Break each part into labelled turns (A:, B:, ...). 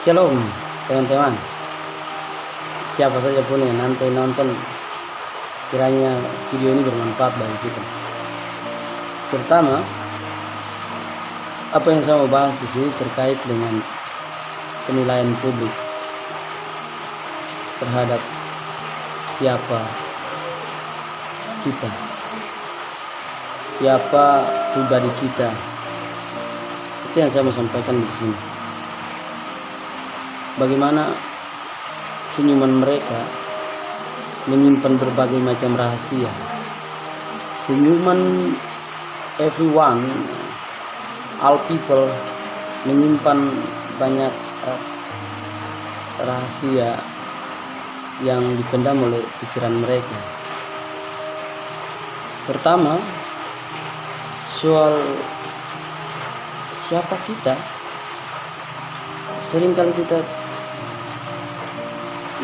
A: Shalom teman-teman, siapa saja pun yang nanti nonton, kiranya video ini bermanfaat bagi kita. Pertama, apa yang saya mau bahas di sini terkait dengan penilaian publik terhadap siapa kita, siapa pribadi kita. Itu yang saya mau sampaikan di sini. Bagaimana senyuman mereka menyimpan berbagai macam rahasia. Senyuman everyone, all people menyimpan banyak rahasia yang dipendam oleh pikiran mereka. Pertama, soal siapa kita. Seringkali kita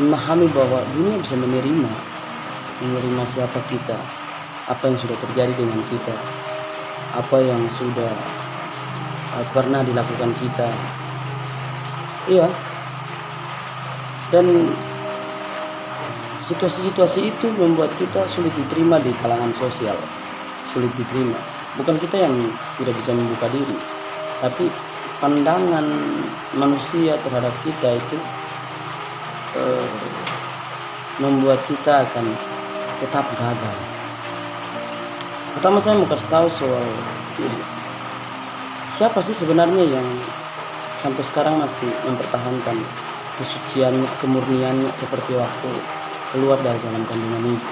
A: memahami bahwa dunia bisa menerima siapa kita, apa yang sudah terjadi dengan kita, apa yang sudah pernah dilakukan kita. Iya. Dan situasi-situasi itu membuat kita sulit diterima di kalangan sosial, sulit diterima. Bukan kita yang tidak bisa membuka diri, tapi pandangan manusia terhadap kita itu membuat kita akan tetap gagal. Pertama saya mau kasih tahu soal siapa sih sebenarnya yang sampai sekarang masih mempertahankan kesuciannya, kemurniannya seperti waktu keluar dari dalam kandungan ibu.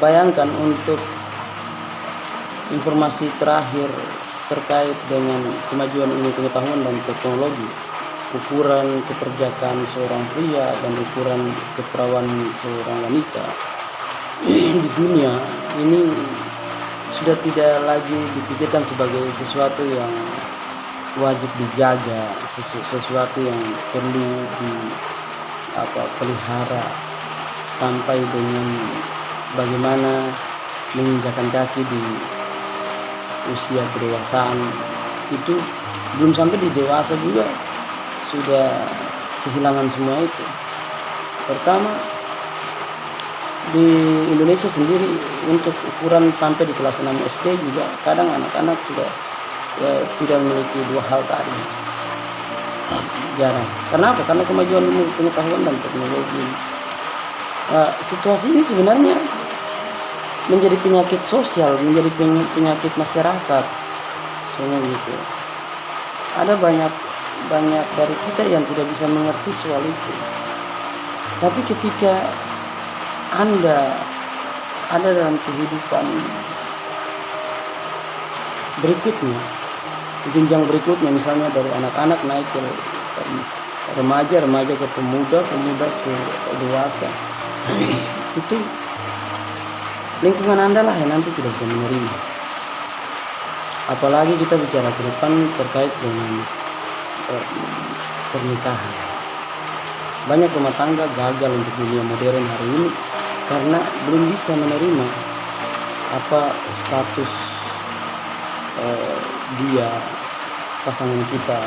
A: Bayangkan untuk informasi terakhir terkait dengan kemajuan ilmu pengetahuan dan teknologi, ukuran keperjakaan seorang pria dan ukuran keperawanan seorang wanita di dunia ini sudah tidak lagi dipikirkan sebagai sesuatu yang wajib dijaga, sesuatu yang perlu pelihara, sampai dengan bagaimana menginjakan kaki di usia kedewasaan. Itu belum sampai di dewasa juga sudah kehilangan semua itu. Pertama, di Indonesia sendiri untuk ukuran sampai di kelas 6 SD juga kadang anak-anak sudah tidak memiliki dua hal tadi. Jarang. Kenapa? Karena kemajuan ilmu pengetahuan dan teknologi. Situasi ini sebenarnya menjadi penyakit sosial, menjadi penyakit masyarakat, semua gitu. Ada banyak dari kita yang tidak bisa mengerti soal itu. Tapi ketika Anda ada dalam kehidupan berikutnya, jenjang berikutnya, misalnya dari anak-anak naik ke remaja ke pemuda ke dewasa, itu lingkungan Anda lah yang nanti tidak bisa menerima. Apalagi kita bicara ke depan terkait dengan pernikahan. Banyak rumah tangga gagal untuk dunia modern hari ini karena belum bisa menerima apa status dia, pasangan kita,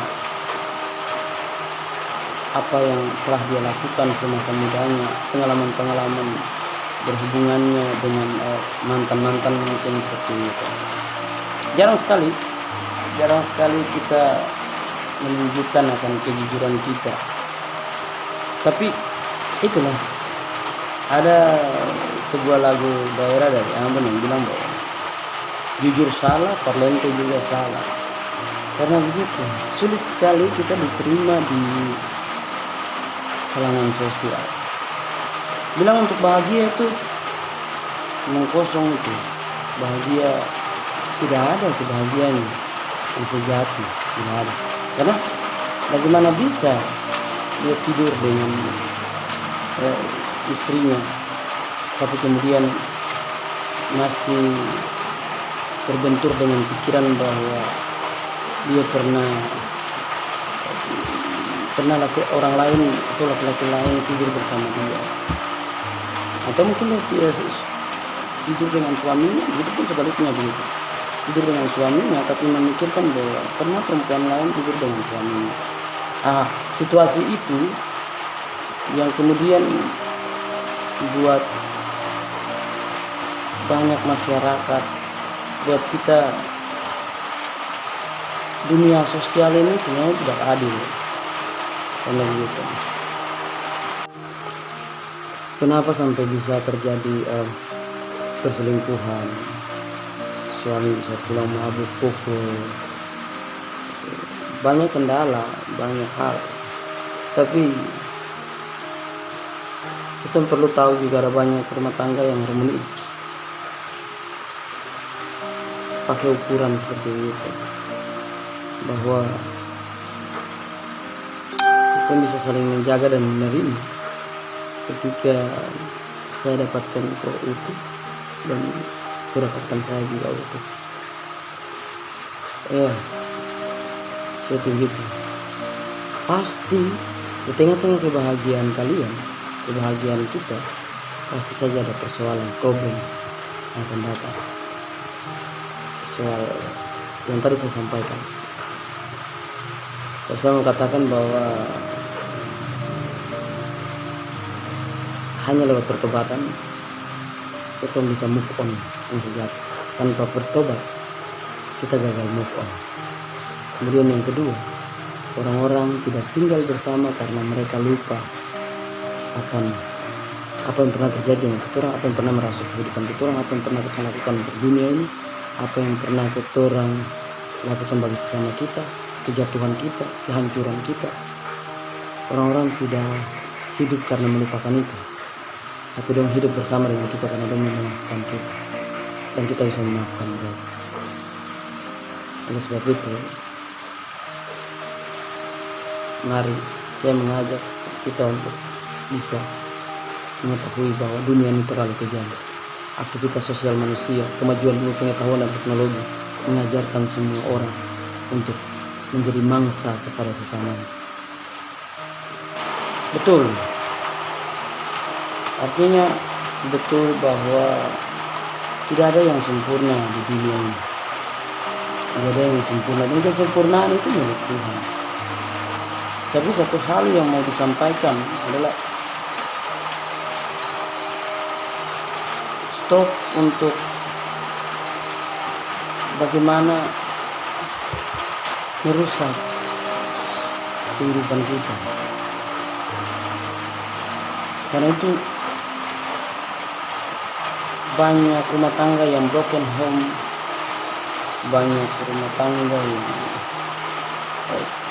A: apa yang telah dia lakukan semasa mudanya, pengalaman berhubungannya dengan mantan mungkin seperti itu. Jarang sekali kita menunjukkan akan kejujuran kita. Tapi itulah, ada sebuah lagu daerah dari Ambon yang bilang bahwa jujur salah, parlente juga salah. Karena begitu sulit sekali kita diterima di kalangan sosial. Bilang untuk bahagia itu memang kosong itu. Bahagia tidak ada, kebahagiaan yang sejati tidak ada. Karena bagaimana bisa dia tidur dengan istrinya, tapi kemudian masih terbentur dengan pikiran bahwa dia pernah orang lain atau laki-laki lain tidur bersama dia. Atau mungkin dia tidur dengan suaminya, itu pun sebaliknya begitu. tidur dengan suaminya, tapi memikirkan bahwa pernah perempuan lain tidur dengan suaminya. Situasi itu yang kemudian buat banyak masyarakat, buat kita, dunia sosial ini sebenarnya tidak adil. Karena begitu. Kenapa sampai bisa terjadi perselingkuhan? Suami bisa pulang mabuk, pukul, banyak kendala, banyak hal. Tapi kita perlu tahu juga ada banyak rumah tangga yang harmonis pakai ukuran seperti itu, bahwa kita bisa saling menjaga dan menerima. Ketika saya dapatkan kau utuh dan kau dapatkan saya juga utuh, seperti itu. Pasti di tengah-tengah kebahagiaan kalian, kebahagiaan kita, pasti saja ada persoalan, problem yang akan datang. Soal yang tadi saya sampaikan, saya mengatakan bahwa hanya lewat pertobatan kita bisa move on yang sejati. Tanpa bertobat kita gagal move on. Kemudian yang kedua, orang-orang tidak tinggal bersama karena mereka lupa akan apa yang pernah terjadi dengan kita orang, apa yang pernah merasuk kehidupan kita orang, apa yang pernah kita lakukan untuk dunia ini, apa yang pernah kita orang lakukan bagi sesama kita, kejatuhan kita, kehancuran kita. Orang-orang tidak hidup karena melupakan itu, tapi dong hidup bersama dengan kita karena dong memaafkan kita, dan kita bisa memaafkan mereka. Oleh sebab itu, mari saya mengajak kita untuk bisa mengetahui bahwa dunia ini terlalu kejam. Aktivitas sosial manusia, kemajuan ilmu pengetahuan dan teknologi mengajarkan semua orang untuk menjadi mangsa kepada sesamanya. Betul. Artinya betul bahwa tidak ada yang sempurna di dunia ini. Tidak ada yang sempurna, dan kesempurnaan itu milik Tuhan. Tapi satu hal yang mau disampaikan adalah stop untuk bagaimana merusak kehidupan kita. Karena itu banyak rumah tangga yang broken home, banyak rumah tangga yang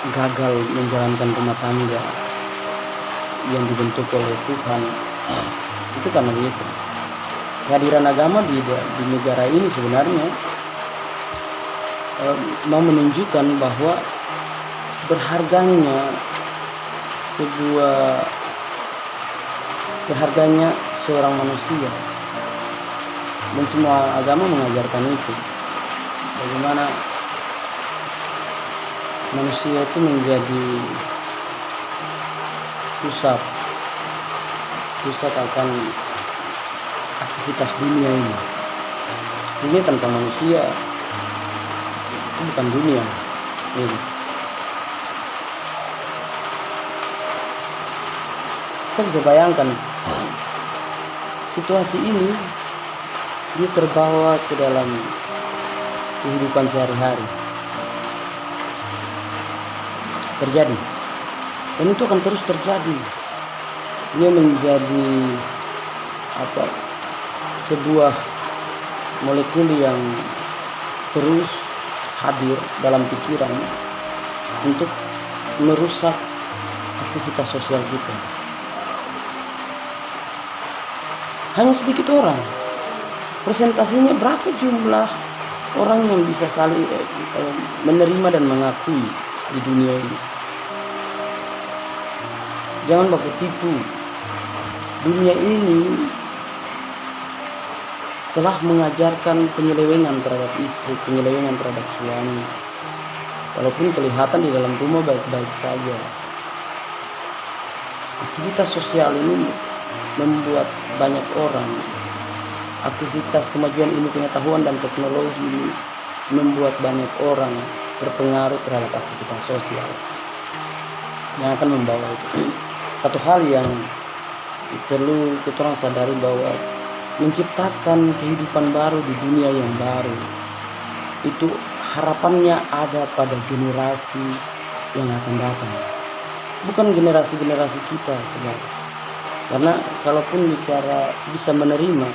A: gagal menjalankan rumah tangga yang dibentuk oleh Tuhan. Itu karena begitu. Kehadiran agama di negara ini sebenarnya mau menunjukkan bahwa berharganya seorang manusia, dan semua agama mengajarkan itu, bagaimana manusia itu menjadi pusat akan aktivitas dunia ini. Dunia tanpa manusia itu bukan dunia ini. Kita bisa bayangkan situasi ini, dia terbawa ke dalam kehidupan sehari-hari, terjadi, dan itu akan terus terjadi. Dia menjadi sebuah molekul yang terus hadir dalam pikiran untuk merusak aktivitas sosial kita. Hanya sedikit orang, presentasinya berapa jumlah orang yang bisa saling menerima dan mengakui di dunia ini. Jangan baku tipu. Dunia ini telah mengajarkan penyelewengan terhadap istri, penyelewengan terhadap suami. Walaupun kelihatan di dalam rumah baik-baik saja, aktivitas sosial ini membuat banyak orang, aktivitas kemajuan ilmu pengetahuan dan teknologi ini membuat banyak orang terpengaruh terhadap aktivitas sosial yang akan membawa itu. Satu hal yang perlu kita orang sadari bahwa menciptakan kehidupan baru di dunia yang baru itu harapannya ada pada generasi yang akan datang, bukan generasi-generasi kita. Karena kalaupun bicara bisa menerima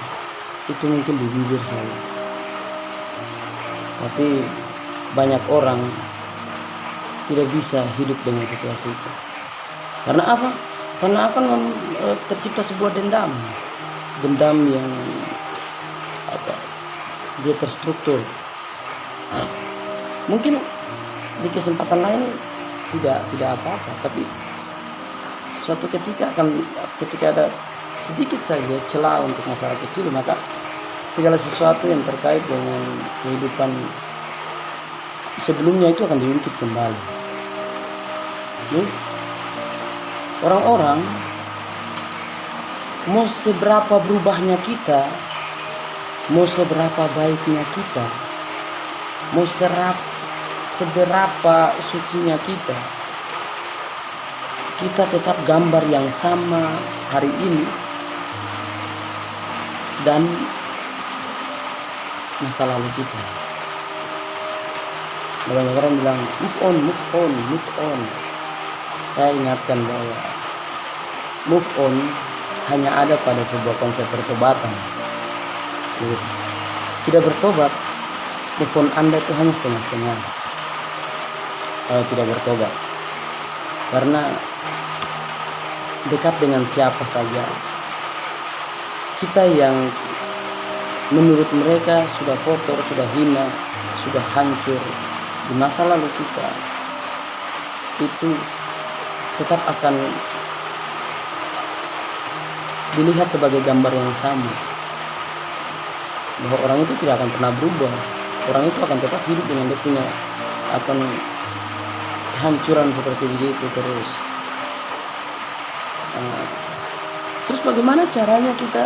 A: itu mungkin di bibir saja, tapi banyak orang tidak bisa hidup dengan situasi itu. Karena apa? Karena akan tercipta sebuah dendam yang dia terstruktur. Mungkin di kesempatan lain tidak apa-apa, tapi suatu ketika ada sedikit saja celah untuk masalah kecil, maka segala sesuatu yang terkait dengan kehidupan sebelumnya itu akan diungkit kembali. Orang-orang mau seberapa berubahnya kita, mau seberapa baiknya kita, mau seberapa sucinya kita tetap gambar yang sama hari ini dan masa lalu kita. Banyak orang bilang move on. Saya ingatkan bahwa move on hanya ada pada sebuah konsep pertobatan. Tidak bertobat, move on Anda itu hanya setengah-setengah kalau tidak bertobat. Karena dekat dengan siapa saja, kita yang menurut mereka sudah kotor, sudah hina, sudah hancur di masa lalu kita, itu tetap akan dilihat sebagai gambar yang sama, bahwa orang itu tidak akan pernah berubah. Orang itu akan tetap hidup dengan dia punya kehancuran seperti begitu terus. Terus bagaimana caranya kita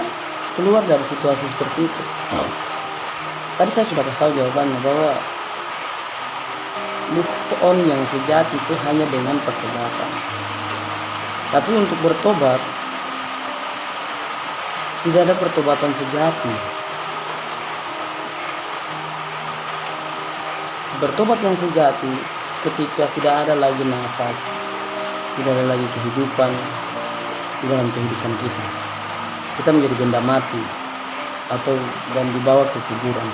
A: keluar dari situasi seperti itu? Tadi saya sudah kasih tahu jawabannya, bahwa move on yang sejati itu hanya dengan pertobatan. Tapi untuk bertobat, tidak ada pertobatan sejati. Bertobat yang sejati ketika tidak ada lagi nafas, tidak ada lagi kehidupan di dalam kehidupan kita. Kita menjadi benda mati dan dibawa ke kuburan.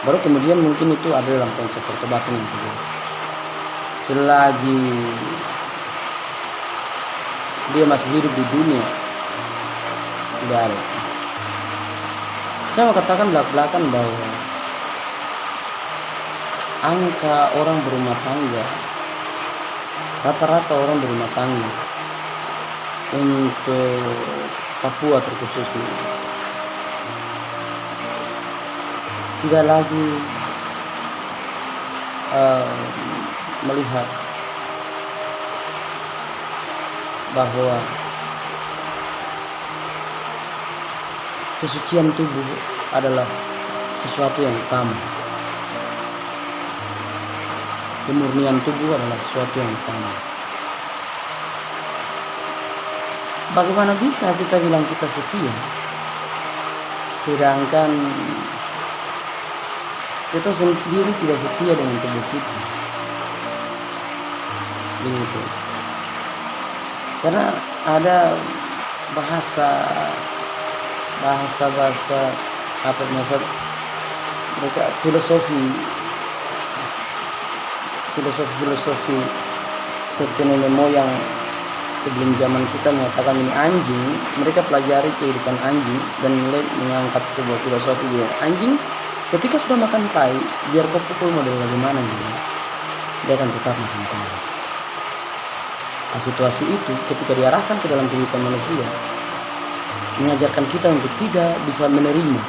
A: Baru kemudian mungkin itu ada dalam konsep pertobatan yang sejati. Selagi dia masih hidup di dunia, tidak ada. Saya mau katakan belak-belakan bahwa angka orang berumah tangga, rata-rata orang berumah tangga untuk Papua terkhususnya tidak lagi melihat bahwa kesucian tubuh adalah sesuatu yang utama. Kemurnian tubuh adalah sesuatu yang utama. Bagaimana bisa kita bilang kita setia, sedangkan kita sendiri tidak setia dengan tubuh kita? Begitu. Karena ada bahasa mereka filosofi nenek moyang sebelum zaman kita mengatakan ini anjing. Mereka pelajari kehidupan anjing dan mulai mengangkat sebuah filosofi bahwa anjing ketika sudah makan tai, biar kau pukul model bagaimana gitu, dia akan tetap makan tai. Nah, situasi itu ketika diarahkan ke dalam kehidupan manusia, mengajarkan kita untuk tidak bisa menerima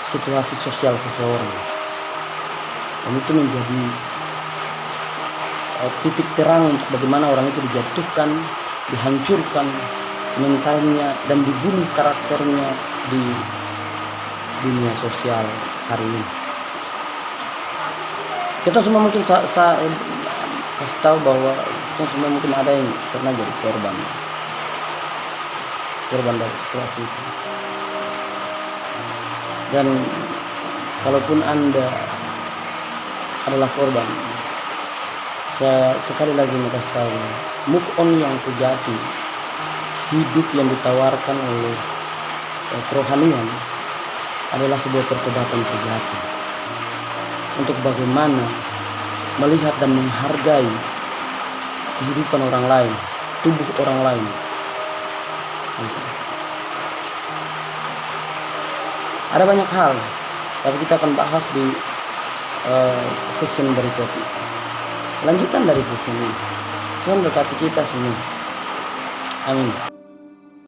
A: situasi sosial seseorang. Dan itu menjadi titik terang untuk bagaimana orang itu dijatuhkan, dihancurkan mentalnya, dan dibunuh karakternya di dunia sosial hari ini. Kita semua mungkin kasih tahu bahwa kita semua mungkin ada yang pernah jadi korban dari situasi itu. Dan kalaupun Anda adalah korban, saya sekali lagi mau kasih tahu, move on yang sejati, hidup yang ditawarkan oleh kerohanian adalah sebuah pertobatan sejati untuk bagaimana melihat dan menghargai kehidupan orang lain, tubuh orang lain. Ada banyak hal, tapi kita akan bahas di session berikutnya. Lanjutan dari sesi ini. Tuhan berkati kita semua. Amin.